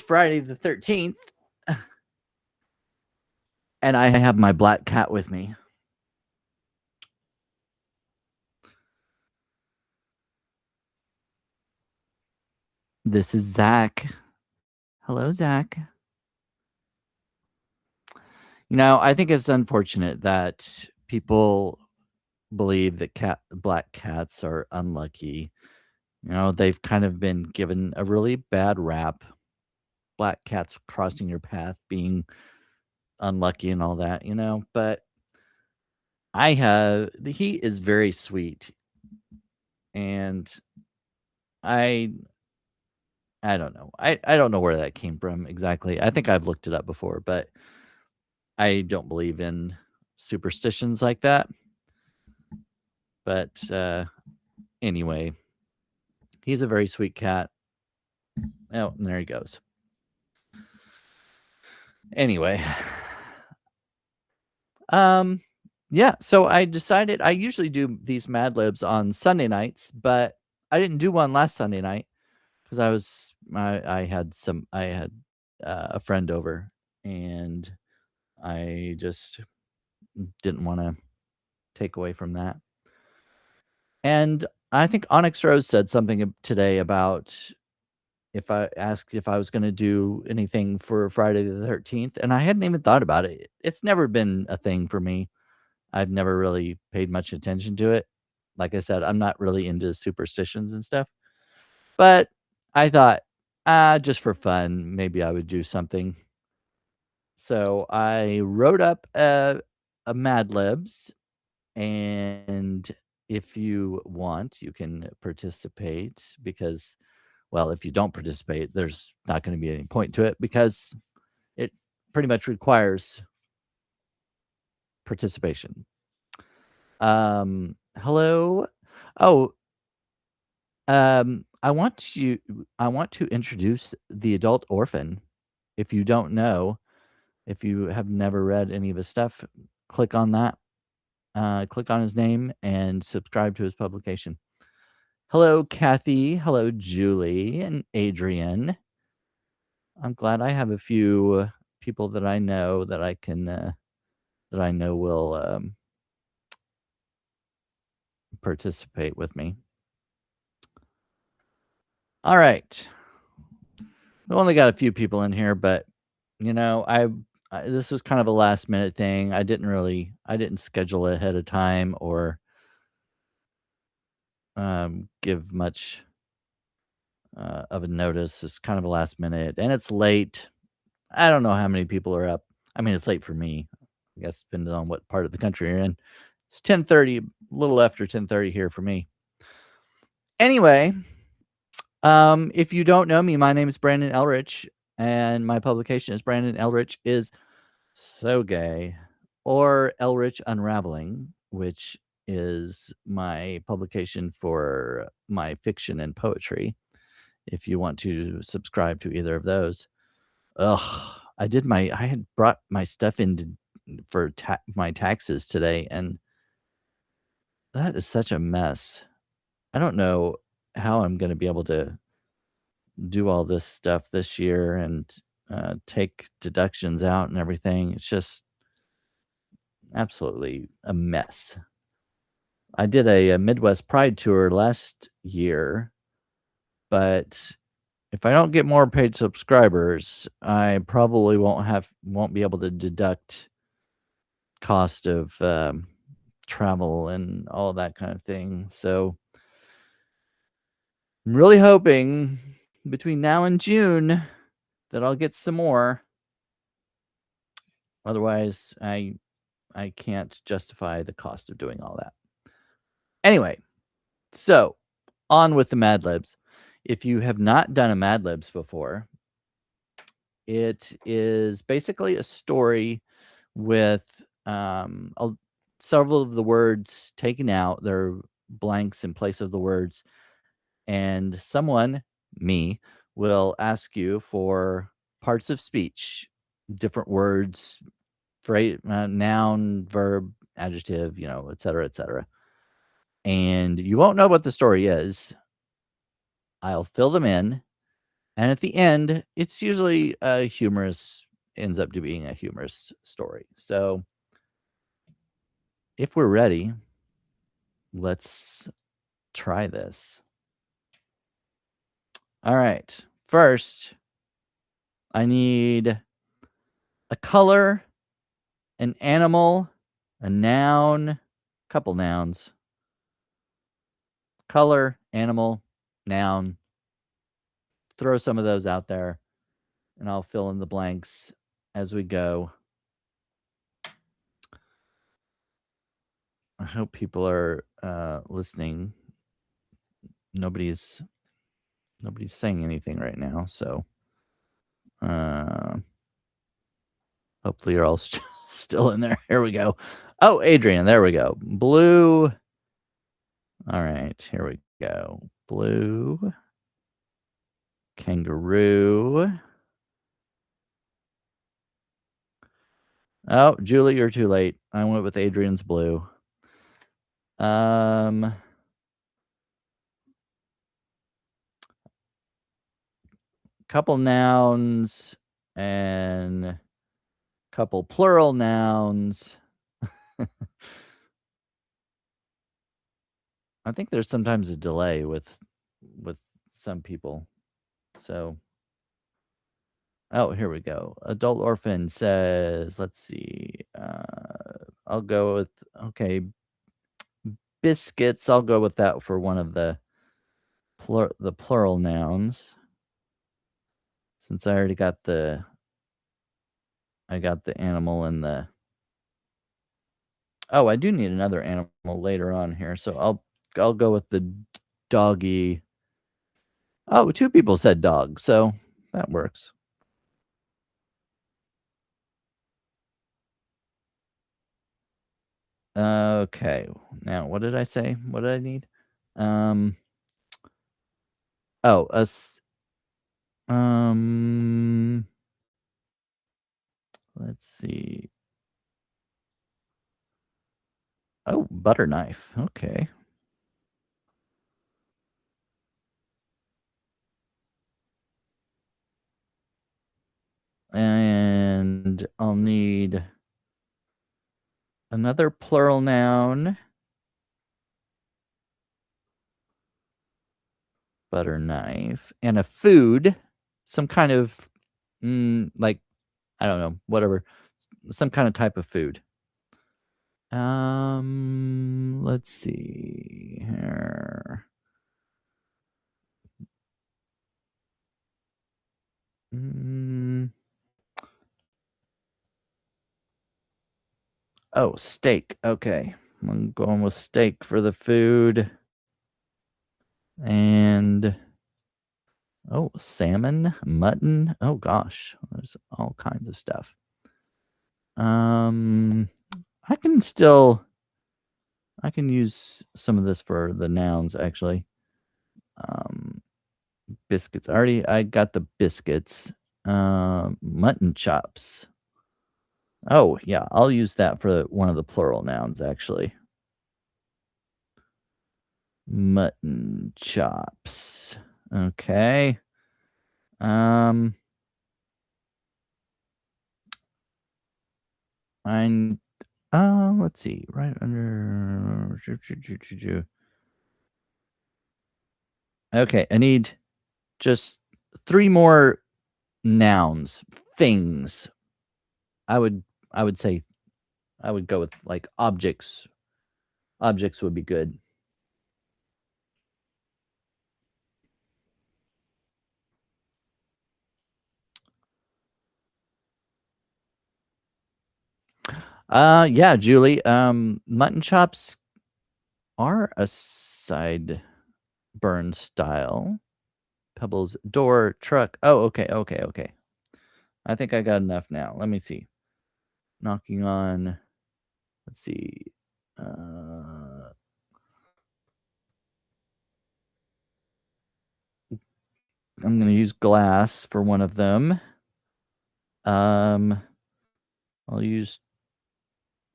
Friday the 13th, and I have my black cat with me. This is Zach. Hello, Zach. I think it's unfortunate that people believe that black cats are unlucky. They've kind of been given a really bad rap. Black cats crossing your path being unlucky and all that, but he is very sweet, and I don't know. I don't know where that came from exactly. I think I've looked it up before, but I don't believe in superstitions like that. But anyway, he's a very sweet cat. Oh, and there he goes. Anyway, yeah, so I decided I usually do these Mad Libs on Sunday nights, but I didn't do one last Sunday night because I had a friend over, and I just didn't want to take away from that. And I think Onyx Rose said something today about if I asked if I was going to do anything for Friday the 13th, and I hadn't even thought about it. It's never been a thing for me. I've never really paid much attention to it. Like I said, I'm not really into superstitions and stuff. But I thought, just for fun, maybe I would do something. So I wrote up a Mad Libs, and if you want, you can participate because, well, if you don't participate, there's not going to be any point to it because it pretty much requires participation. Hello. Oh, I want to introduce The Adult Orphan. If you don't know, if you have never read any of his stuff, click on that. Click on his name and subscribe to his publication. Hello, Kathy. Hello, Julie and Adrian. I'm glad I have a few people that I know that I can that I know will participate with me. All right. We only got a few people in here, but I this was kind of a last minute thing. I didn't schedule it ahead of time or give much of a notice. It's kind of a last minute, and it's late. I don't know how many people are up. I mean, it's late for me. I guess depending on what part of the country you're in. It's 10:30, a little after 10:30 here for me. Anyway, if you don't know me, my name is Brandon Ellrich, and my publication is Brandon Ellrich is So Gay, or Ellrich Unraveling, which is my publication for my fiction and poetry. If you want to subscribe to either of those. Ugh, I had brought my stuff in for my taxes today, and that is such a mess. I don't know how I'm going to be able to do all this stuff this year and take deductions out and everything. It's just absolutely a mess. I did a Midwest Pride tour last year, but if I don't get more paid subscribers, I probably won't be able to deduct cost of travel and all that kind of thing. So I'm really hoping between now and June that I'll get some more. Otherwise, I can't justify the cost of doing all that. Anyway, so on with the Mad Libs. If you have not done a Mad Libs before, it is basically a story with several of the words taken out. There are blanks in place of the words. And someone, me, will ask you for parts of speech, different words, phrase, noun, verb, adjective, et cetera, et cetera. And you won't know what the story is. I'll fill them in, And at the end, it's usually a humorous ends up to being a humorous story. So, if we're ready, let's try this. All right. First, I need a color, an animal, a noun, couple nouns. Color, animal, noun. Throw some of those out there, and I'll fill in the blanks as we go. I hope people are listening. Nobody's saying anything right now, so uh, hopefully you're all still in there. Here we go. Oh, Adrian, there we go. Blue. All right, here we go. Blue. Kangaroo. Oh, Julie, you're too late. I went with Adrian's blue. Couple nouns and couple plural nouns. I think there's sometimes a delay with some people. So, oh, here we go. Adult Orphan says, let's see. I'll go with okay, biscuits. I'll go with that for one of the plural nouns. Since I already got the animal and the oh, I do need another animal later on here, so I'll go with the doggy. Oh, two people said dog, so that works. Okay, now what did I say? What did I need? Oh, let's see. Oh, butter knife. Okay. And I'll need another plural noun. Butter knife. And a food. Some kind of, like, I don't know, whatever. Some kind of type of food. Let's see here. Oh, steak. Okay. I'm going with steak for the food. And oh, salmon, mutton. Oh gosh, there's all kinds of stuff. I can use some of this for the nouns actually. Biscuits. I got the biscuits. Mutton chops. Oh yeah, I'll use that for one of the plural nouns actually. Mutton chops. Okay. I'm let's see. Right under okay, I need just 3 more nouns, things. I would I would say I would go with, like, objects. Objects would be good. Yeah, Julie, mutton chops are a side burn style. Pebbles, door, truck. Oh, okay. I think I got enough now. Let me see. Knocking on, let's see. I'm gonna use glass for one of them. I'll use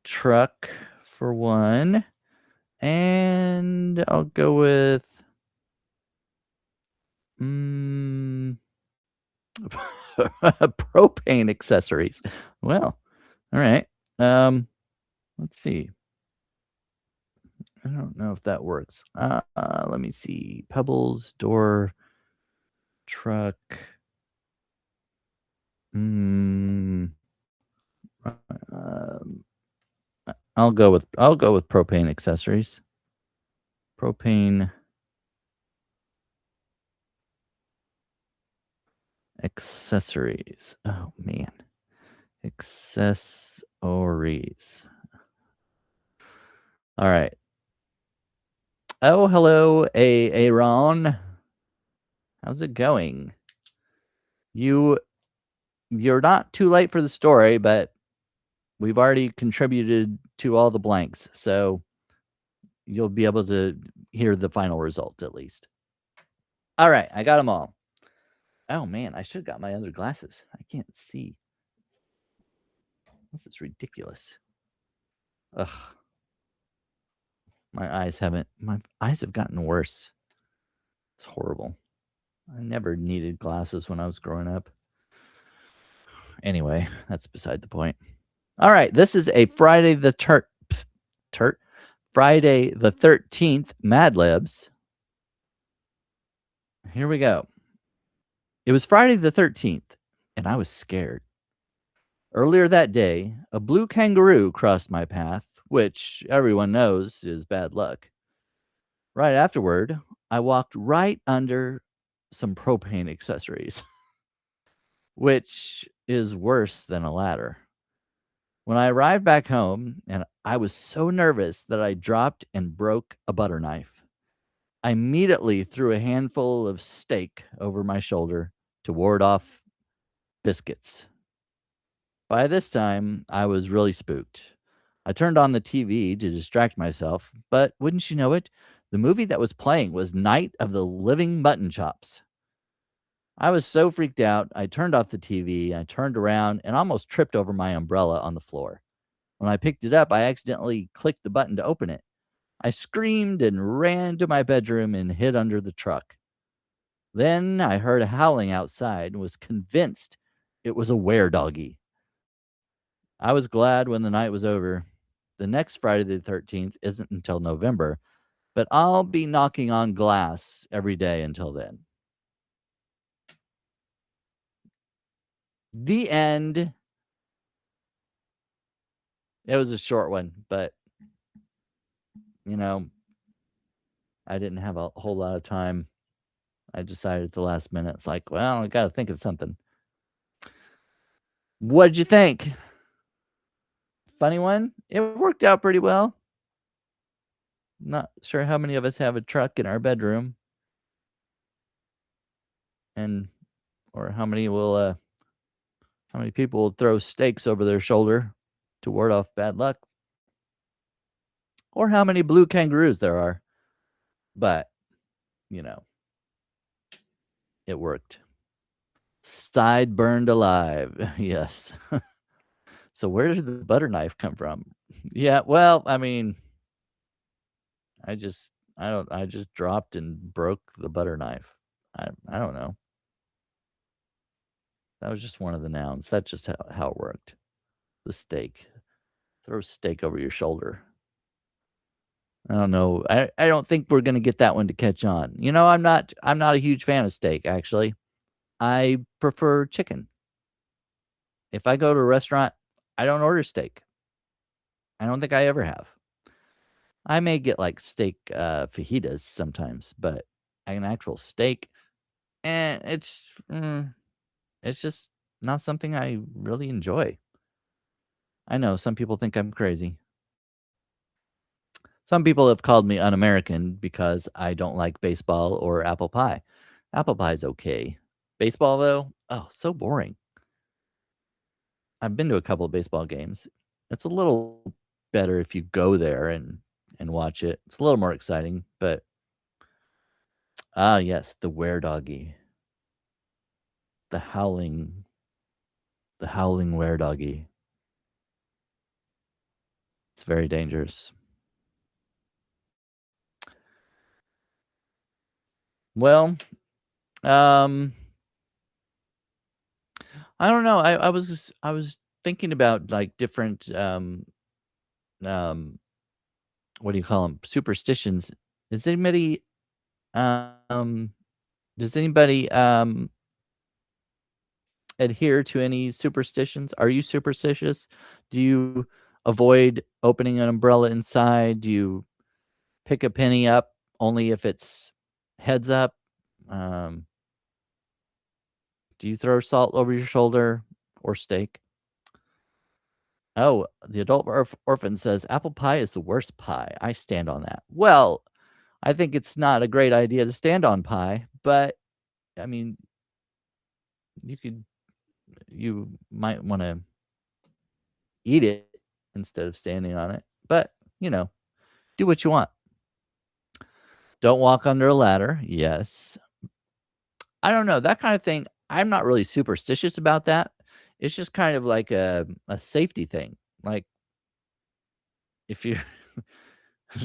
truck for one, and I'll go with Propane accessories. Well, all right. Let's see. I don't know if that works. Let me see. Pebbles, door, truck. Mm, um, I'll go with propane accessories. Propane accessories. Oh man. Accessories. All right. Oh, hello, Aaron. How's it going? You you're not too late for the story, but we've already contributed to all the blanks, so you'll be able to hear the final result at least. All right, I got them all. Oh man, I should have got my other glasses. I can't see. This is ridiculous. Ugh, my eyes have gotten worse. It's horrible. I never needed glasses when I was growing up. Anyway, that's beside the point. All right, this is a Friday the 13th Mad Libs. Here we go. It was Friday the 13th, and I was scared. Earlier that day, a blue kangaroo crossed my path, which everyone knows is bad luck. Right afterward, I walked right under some propane accessories, which is worse than a ladder. When I arrived back home, and I was so nervous that I dropped and broke a butter knife. I immediately threw a handful of steak over my shoulder to ward off biscuits. By this time, I was really spooked. I turned on the TV to distract myself, but wouldn't you know it, the movie that was playing was Night of the Living Mutton Chops. I was so freaked out, I turned off the TV, I turned around, and almost tripped over my umbrella on the floor. When I picked it up, I accidentally clicked the button to open it. I screamed and ran to my bedroom and hid under the truck. Then I heard a howling outside and was convinced it was a were-doggy. I was glad when the night was over. The next Friday the 13th isn't until November, but I'll be knocking on glass every day until then. The end. It was a short one, but you know, I didn't have a whole lot of time. I decided at the last minute, it's like, well, I got to think of something. What'd you think? Funny one? It worked out pretty well. Not sure how many of us have a truck in our bedroom and or how many people will throw stakes over their shoulder to ward off bad luck, or how many blue kangaroos there are. But, you know, it worked. Side burned alive. Yes. So where did the butter knife come from? Yeah, well, I mean, I just dropped and broke the butter knife. I don't know. That was just one of the nouns. That's just how it worked. The steak. Throw steak over your shoulder. I don't know. I don't think we're gonna get that one to catch on. I'm not a huge fan of steak, actually. I prefer chicken. If I go to a restaurant, I don't order steak. I don't think I ever have. I may get, like, steak, fajitas sometimes, but an actual steak, it's just not something I really enjoy. I know some people think I'm crazy. Some people have called me un-American because I don't like baseball or apple pie. Apple pie's okay. Baseball, though, oh, so boring. I've been to a couple of baseball games. It's a little better if you go there and watch it. It's a little more exciting, but yes, the were-doggy. The howling the howling were-doggy. It's very dangerous. Well, um I don't know, I was thinking about, like, different, um, what do you call them, superstitions. Does anybody, um does anybody, adhere to any superstitions? Are you superstitious? Do you avoid opening an umbrella inside? Do you pick a penny up only if it's heads up? Um, do you throw salt over your shoulder or steak? Oh, the adult orphan says apple pie is the worst pie. I stand on that. Well, I think it's not a great idea to stand on pie, but I mean, you could you might want to eat it instead of standing on it. But, you know, do what you want. Don't walk under a ladder. Yes. I don't know, that kind of thing, I'm not really superstitious about that. It's just kind of like a safety thing. Like, if you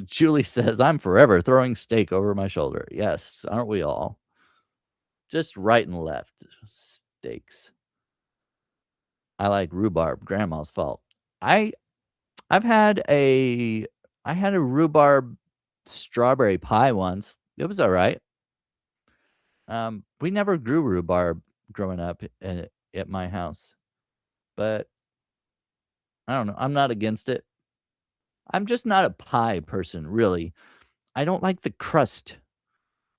Julie says, "I'm forever throwing steak over my shoulder." Yes, aren't we all? Just right and left steaks. I like rhubarb, grandma's fault. I I've had a I had a rhubarb strawberry pie once. It was alright. We never grew rhubarb growing up at my house, but I don't know, I'm not against it. I'm just not a pie person, really. I don't like the crust,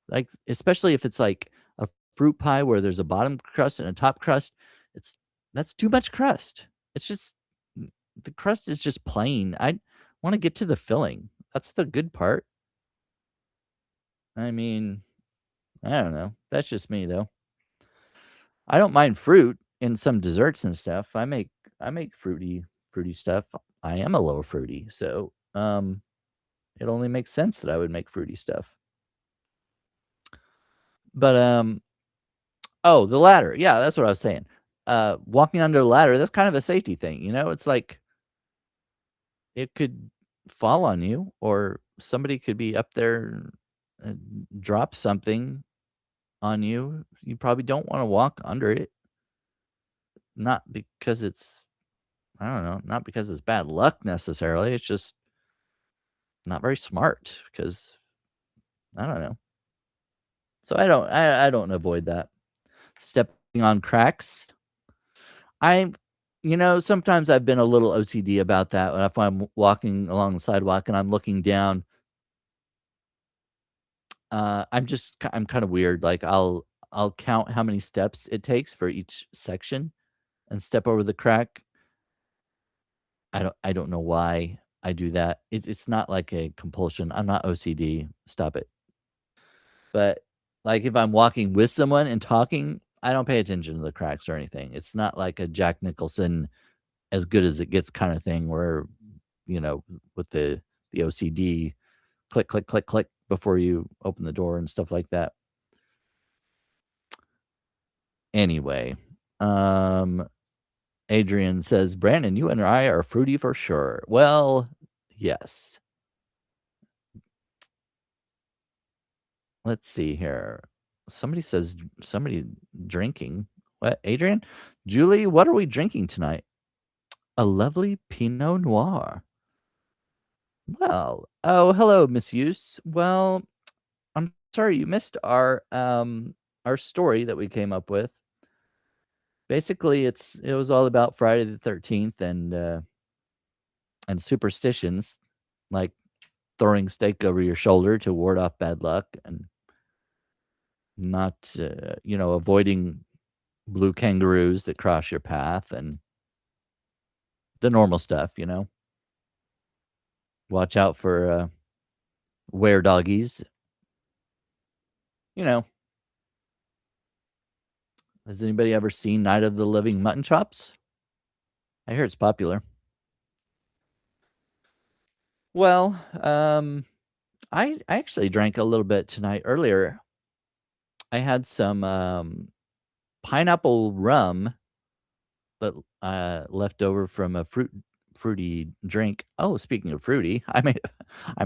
like, especially if it's like a fruit pie where there's a bottom crust and a top crust, it's that's too much crust. It's just the crust is just plain. I wanna get to the filling. That's the good part. I mean, I don't know. That's just me, though. I don't mind fruit in some desserts and stuff. I make fruity stuff. I am a little fruity, so, it only makes sense that I would make fruity stuff. But, oh, the ladder. Yeah, that's what I was saying. Walking under a ladder, that's kind of a safety thing, you know? It's like it could fall on you or somebody could be up there and drop something on you. You probably don't wanna walk under it, not because it's I don't know, not because it's bad luck necessarily, it's just not very smart because I don't know. So I don't avoid that. Stepping on cracks, I sometimes I've been a little OCD about that. If I'm walking along the sidewalk and I'm looking down, I'm kinda weird, like, I'll count how many steps it takes for each section and step over the crack. I don't know why I do that. It's not like a compulsion. I'm not OCD. Stop it. But, like, if I'm walking with someone and talking, I don't pay attention to the cracks or anything. It's not like a Jack Nicholson as good as it gets kinda thing where, with the OCD, click, click, click, click before you open the door and stuff like that. Anyway, um, Adrian says, "Brandon, you and I are fruity for sure." Well, yes. Let's see here. Somebody says somebody drinking. What, Adrian? Julie, what are we drinking tonight? A lovely Pinot Noir. Well, oh, hello, Misuse. Well, I'm sorry you missed our story that we came up with. Basically, it was all about Friday the 13th and superstitions, like throwing steak over your shoulder to ward off bad luck and not, avoiding blue kangaroos that cross your path and the normal stuff. Watch out for, were doggies. You know, has anybody ever seen Night of the Living Mutton Chops? I hear it's popular. Well, I actually drank a little bit tonight earlier. I had some, pineapple rum, but, left over from a fruity drink. Oh, speaking of fruity, I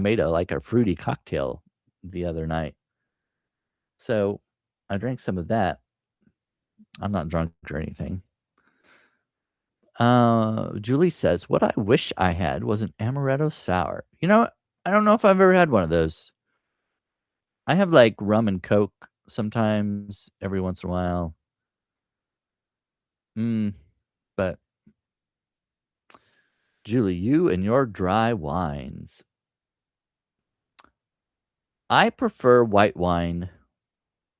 made a fruity cocktail the other night. So, I drank some of that. I'm not drunk or anything. Julie says, "What I wish I had was an amaretto sour." You know, I don't know if I've ever had one of those. I have, like, rum and Coke sometimes, every once in a while. Mm, but Julie, you and your dry wines. I prefer white wine.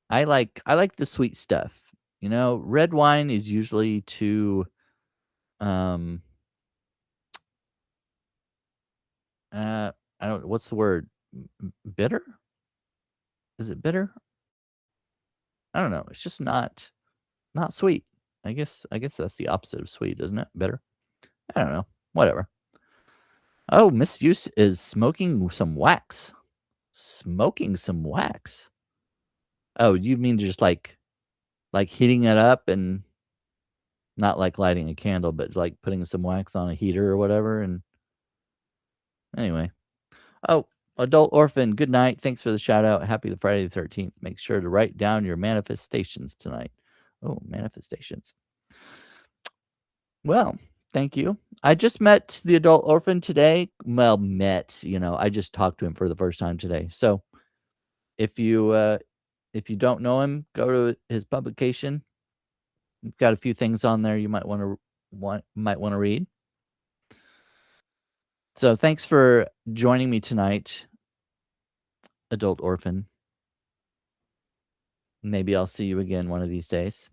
I like the sweet stuff. You know, red wine is usually too, um, uh, I don't what's the word? Bitter? Is it bitter? I don't know. It's just not sweet. I guess that's the opposite of sweet, isn't it? Bitter? I don't know. Whatever. Oh, misuse is smoking some wax. Smoking some wax? Oh, you mean just like heating it up and not like lighting a candle, but like putting some wax on a heater or whatever, and anyway. Oh, adult orphan, good night. Thanks for the shout out. Happy the Friday the 13th. Make sure to write down your manifestations tonight. Oh, manifestations. Well, thank you. I just met the adult orphan today. Well, I just talked to him for the first time today. So if you don't know him, go to his publication. He's got a few things on there you might want to read. So thanks for joining me tonight, adult orphan. Maybe I'll see you again one of these days.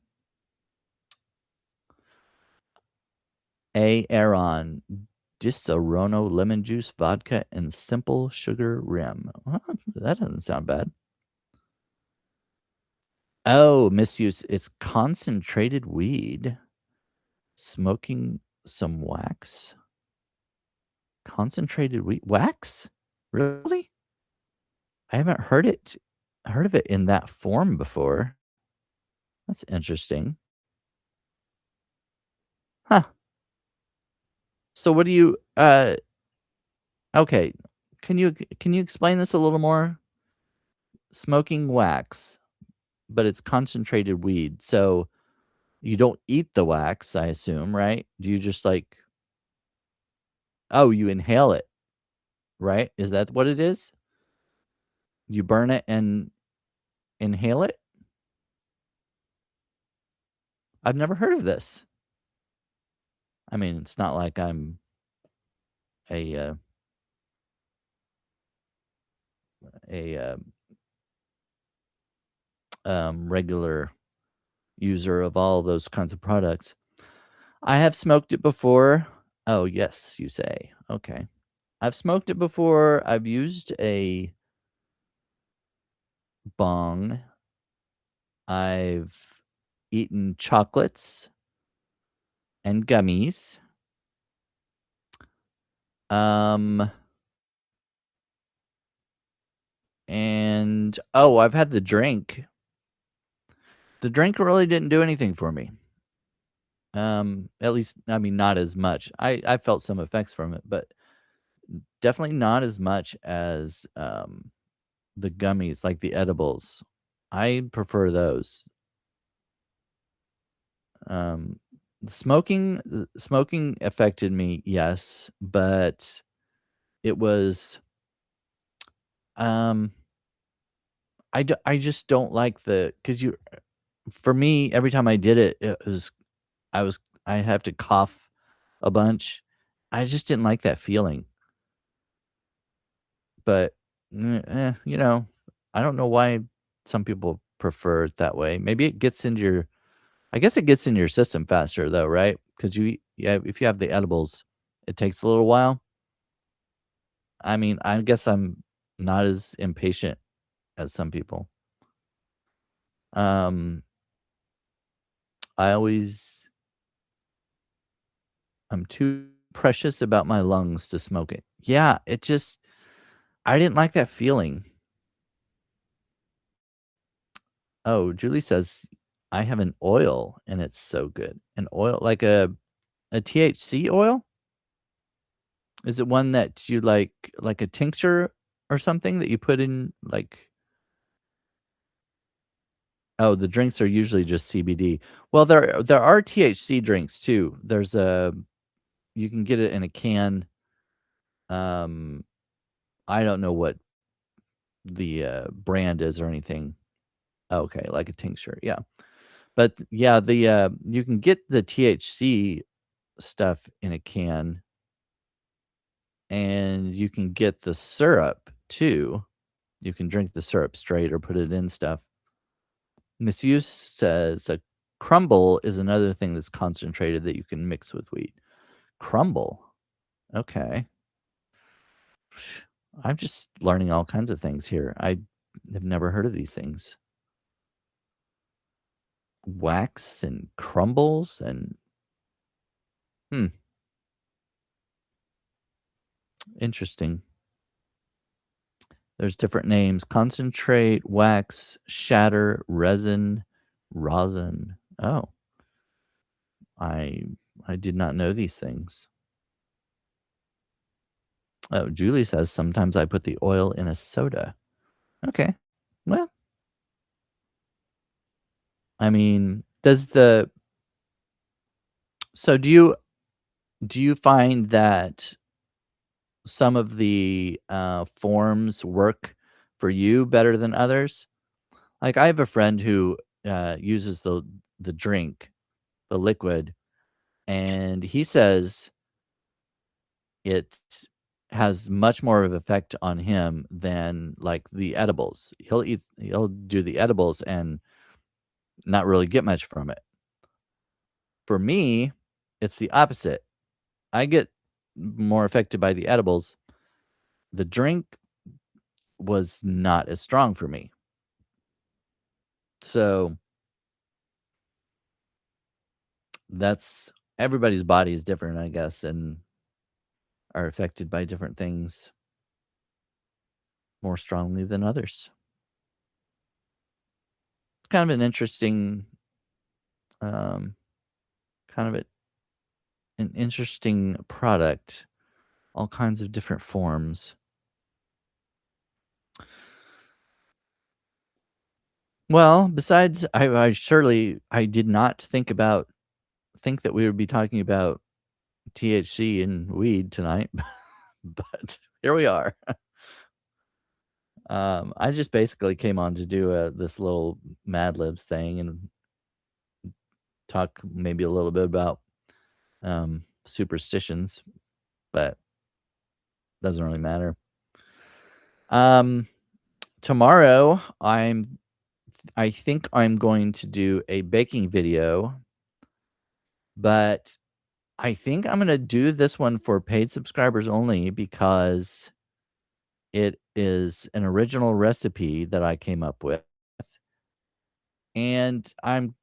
Aaron, Disaronno lemon juice, vodka, and simple sugar rim. Well, that doesn't sound bad. Oh, misuse. It's concentrated weed. Smoking some wax. Concentrated weed wax? Really? I haven't heard of it in that form before. That's interesting. Huh. So what do you okay. Can you explain this a little more? Smoking wax, but it's concentrated weed. So you don't eat the wax, I assume, right? Do you just like oh, you inhale it, right? Is that what it is? You burn it and inhale it? I've never heard of this. I mean, it's not like I'm a a regular user of all those kinds of products. I have smoked it before. Oh, yes, you say. Okay. I've smoked it before. I've used a bong. I've eaten chocolates and gummies. Um, and oh, I've had the drink. The drink really didn't do anything for me. At least, I mean, not as much. I felt some effects from it, but definitely not as much as the gummies, like the edibles. I prefer those. Um, smoking affected me, yes, but it was, um, I just don't like the because you for me, every time I did it, I was I'd have to cough a bunch. I just didn't like that feeling, but, I don't know why some people prefer it that way. Maybe it gets into your I guess it gets in your system faster though, right? Because yeah, if you have the edibles, it takes a little while. I mean, I guess I'm not as impatient as some people. Um, I always I'm too precious about my lungs to smoke it. Yeah, it just I didn't like that feeling. Oh, Julie says I have an oil and it's so good. An oil like a THC oil? Is it one that you like a tincture or something that you put in like Oh, the drinks are usually just CBD. Well, there are THC drinks too. There's a you can get it in a can. Um, I don't know what the, brand is or anything. Okay, like a tincture, yeah. But, yeah, you can get the THC stuff in a can, and you can get the syrup too. You can drink the syrup straight or put it in stuff. Misuse says a crumble is another thing that's concentrated that you can mix with wheat. Crumble? Okay. I'm just learning all kinds of things here. I have never heard of these things. Wax and crumbles and hmm, interesting. There's different names: concentrate, wax, shatter, resin, rosin. Oh, I I did not know these things. Oh, Julie says sometimes I put the oil in a soda. Okay. Well, I mean, does the so do you find that some of the, forms work for you better than others? Like, I have a friend who, uses the drink, the liquid, and he says it has much more of effect on him than, like, the edibles. He'll do the edibles and not really get much from it. For me, it's the opposite. I get more affected by the edibles. The drink was not as strong for me. So, that's everybody's body is different, I guess, and are affected by different things more strongly than others. It's kind of an interesting, um, kind of an interesting product, all kinds of different forms. Well, besides, I surely I did not think that we would be talking about THC and weed tonight, but here we are. I just basically came on to do this little Mad Libs thing and talk maybe a little bit about superstitions, but doesn't really matter. Um, Tomorrow, I think I'm going to do a baking video, but I think I'm gonna do this one for paid subscribers only because it is an original recipe that I came up with, and I'm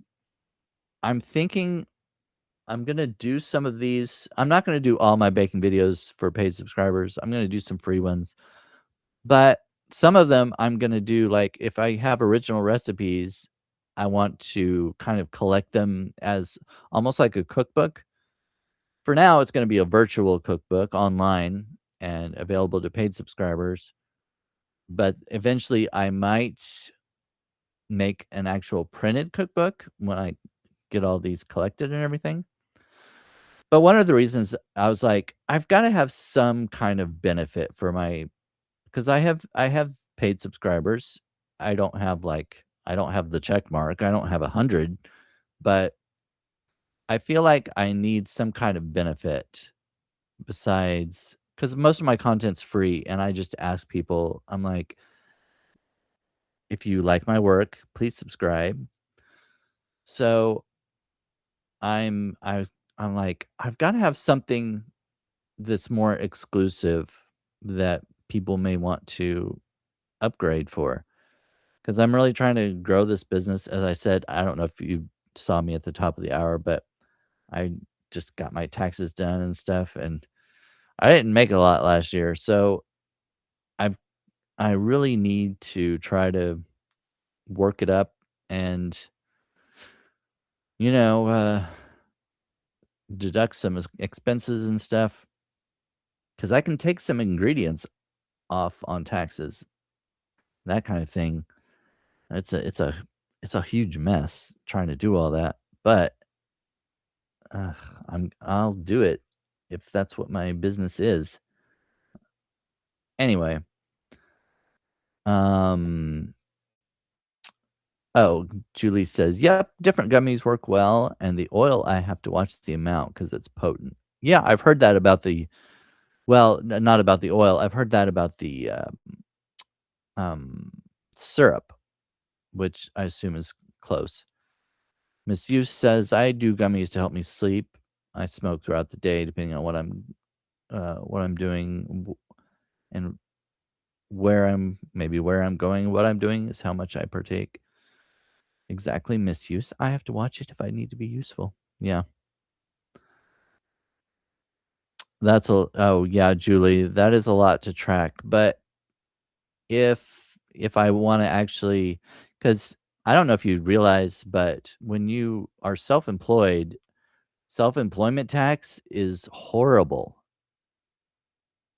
thinking I'm gonna do some of these. I'm not gonna do all my baking videos for paid subscribers. I'm gonna do some free ones, but some of them I'm gonna do, like, if I have original recipes, I want to kind of collect them as almost like a cookbook. For now, it's gonna be a virtual cookbook online and available to paid subscribers, but eventually I might make an actual printed cookbook when I get all these collected and everything. But one of the reasons I was like, I've gotta have some kind of benefit for my, because I have paid subscribers. I don't have the check mark. I don't have 100, but I feel like I need some kind of benefit besides, because most of my content's free, and I just ask people, I'm like, "If you like my work, please subscribe." So, I'm like, I've gotta have something that's more exclusive that people may want to upgrade for, because 'cause I'm really trying to grow this business. As I said, I don't know if you saw me at the top of the hour, but I just got my taxes done and stuff, and I didn't make a lot last year, so I I really need to try to work it up and, you know, deduct some expenses and stuff, because I can take some ingredients off on taxes, that kind of thing. It's a it's a huge mess trying to do all that, but, ugh, I'll do it if that's what my business is. Anyway, um, oh, Julie says, "Yep, different gummies work well, and the oil, I have to watch the amount because it's potent." Yeah, I've heard that about the well, n not about the oil, I've heard that about the, um, syrup, which I assume is close. Miss Use says, "I do gummies to help me sleep. I smoke throughout the day depending on what I'm doing, and where I'm going, what I'm doing is how much I partake." Exactly, misuse. I have to watch it if I need to be useful. Yeah. Yeah, Julie, that is a lot to track, but if I wanna actually, because I don't know if you realize, but when you are self-employed, self-employment tax is horrible.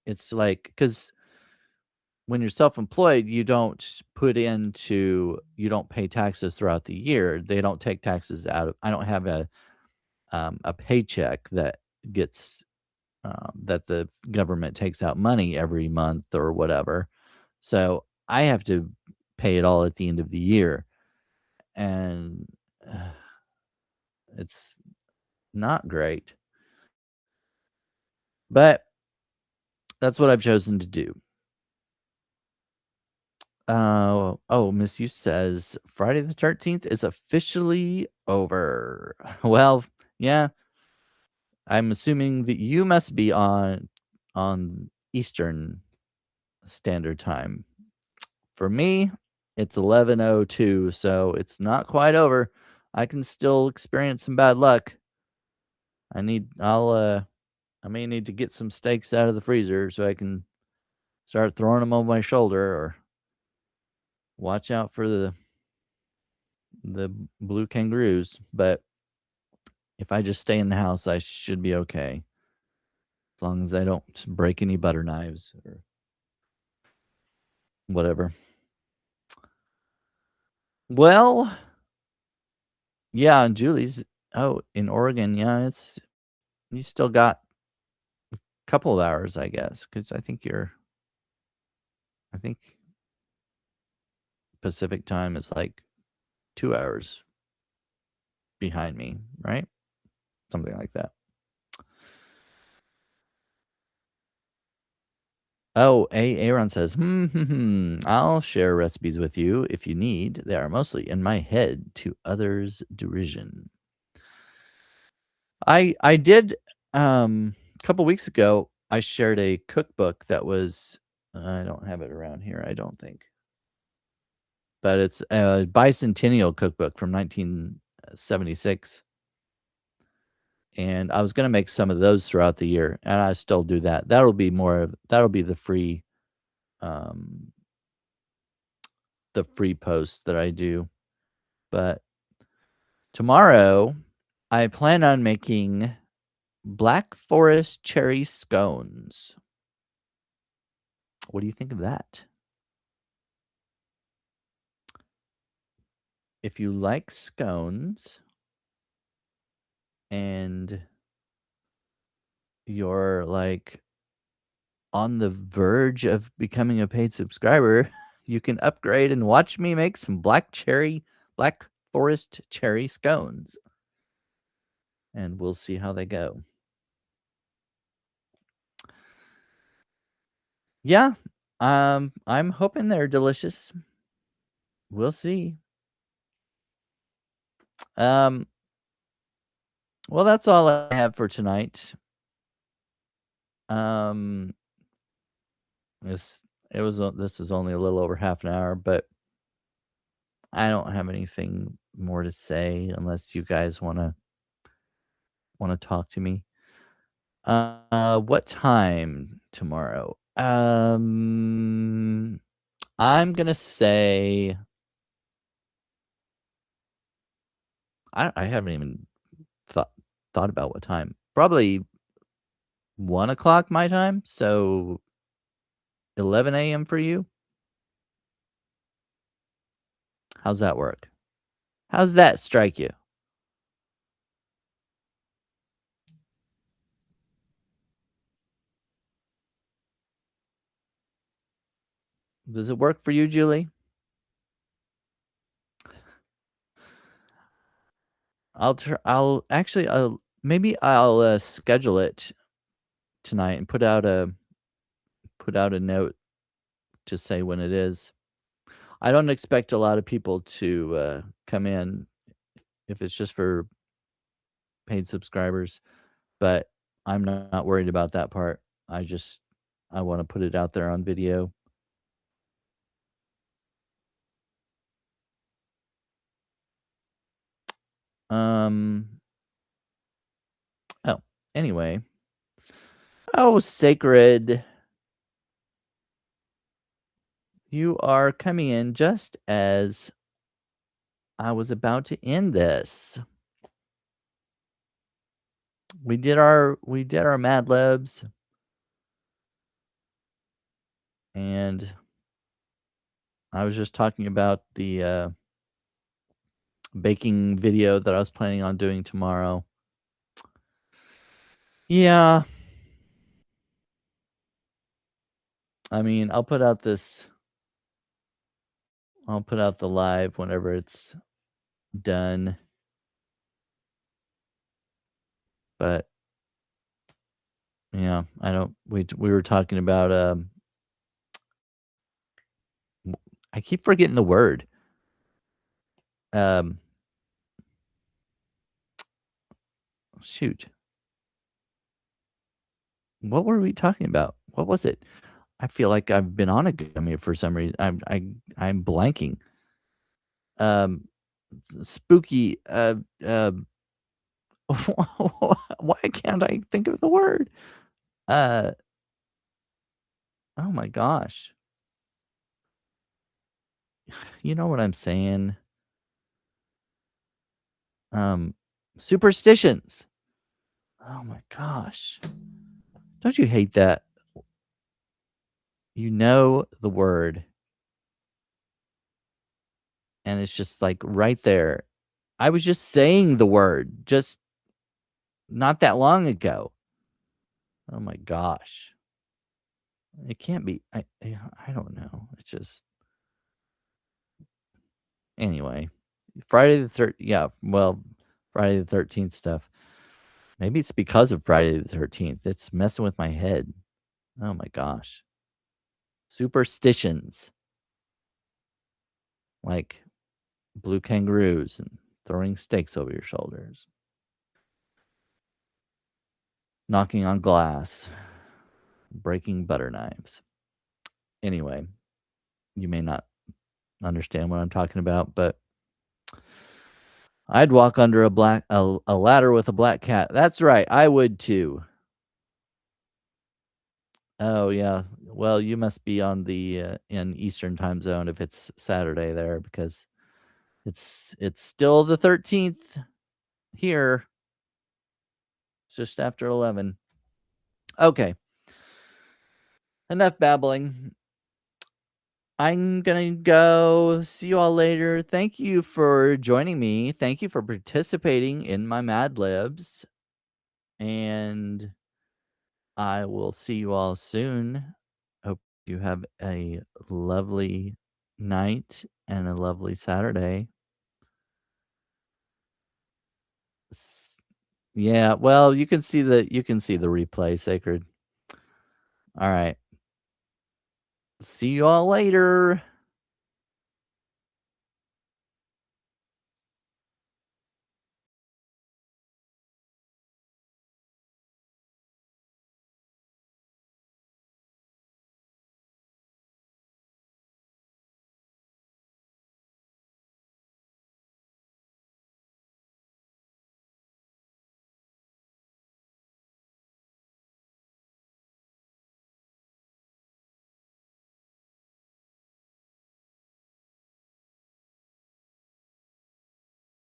It's like because when you're self-employed, you don't pay taxes throughout the year. They don't take taxes out of I don't have a paycheck that gets, that the government takes out money every month or whatever. So, I have to pay it all at the end of the year, and, uh, it's not great, but that's what I've chosen to do. Miss You says, "Friday the 13th is officially over." Well, yeah, I'm assuming that you must be on Eastern Standard Time. For me, it's 11:02, so it's not quite over. I can still experience some bad luck. I may need to get some steaks out of the freezer so I can start throwing them over my shoulder or watch out for the blue kangaroos, but if I just stay in the house, I should be okay, as long as I don't break any butter knives or whatever. Well, yeah, and Julie's in Oregon, yeah, it's you still got a couple of hours, I guess, because I think Pacific time is, like, 2 hours behind me, right? Something like that. Oh, Aaron says, "Hmm, hmm, hmm. I'll share recipes with you if you need. They are mostly in my head to others' derision." I did, a couple weeks ago, I shared a cookbook that was I don't have it around here, I don't think, but it's a bicentennial cookbook from 1976, and I was gonna make some of those throughout the year, and I still do that. That'll be um, the free post that I do, but tomorrow, I plan on making Black Forest cherry scones. What do you think of that? If you like scones and you're, like, on the verge of becoming a paid subscriber, you can upgrade and watch me make some Black Forest cherry scones, and we'll see how they go. Yeah, I'm hoping they're delicious. We'll see. Um, well, that's all I have for tonight. Um, this this is only a little over half an hour, but I don't have anything more to say unless you guys wanna talk to me. What time tomorrow? I'm gonna say I haven't even thought thought about what time. Probably 1 o'clock my time, so 11 a.m. for you? How's that work? How's that strike you? Does it work for you, Julie? I'll actually, maybe I'll, schedule it tonight and put out a note to say when it is. I don't expect a lot of people to, come in if it's just for paid subscribers, but I'm not worried about that part. I just I wanna put it out there on video. Um, oh, anyway. Oh, sacred, you are coming in just as I was about to end this. We did our Mad Libs, and I was just talking about the, baking video that I was planning on doing tomorrow. Yeah, I mean, I'll put out the live whenever it's done, but, yeah, I don't we were talking about, w I keep forgetting the word. Um, shoot, what were we talking about? What was it? I feel like I've been on a gummy for some reason. I'm blanking. Um, spooky, why can't I think of the word? Uh, oh my gosh. You know what I'm saying? Um, superstitions. Oh my gosh. Don't you hate that? You know the word, and it's just, like, right there. I was just saying the word just not that long ago. Oh my gosh. It can't be I don't know. It's just anyway. Friday the third yeah, well, Friday the 13th stuff. Maybe it's because of Friday the 13th. It's messing with my head. Oh my gosh. Superstitions, like blue kangaroos and throwing stakes over your shoulders, knocking on glass, breaking butter knives. Anyway, you may not understand what I'm talking about, but I'd walk under a ladder with a black cat. That's right, I would too. Oh, yeah. Well, you must be on the, in Eastern Time Zone if it's Saturday there because it's still the 13th here. It's just after 11. Okay, enough babbling. I'm gonna go. See you all later. Thank you for joining me. Thank you for participating in my Mad Libs, and I will see you all soon. Hope you have a lovely night and a lovely Saturday. Yeah, well, you can see the replay, Sacred. All right. See you all later.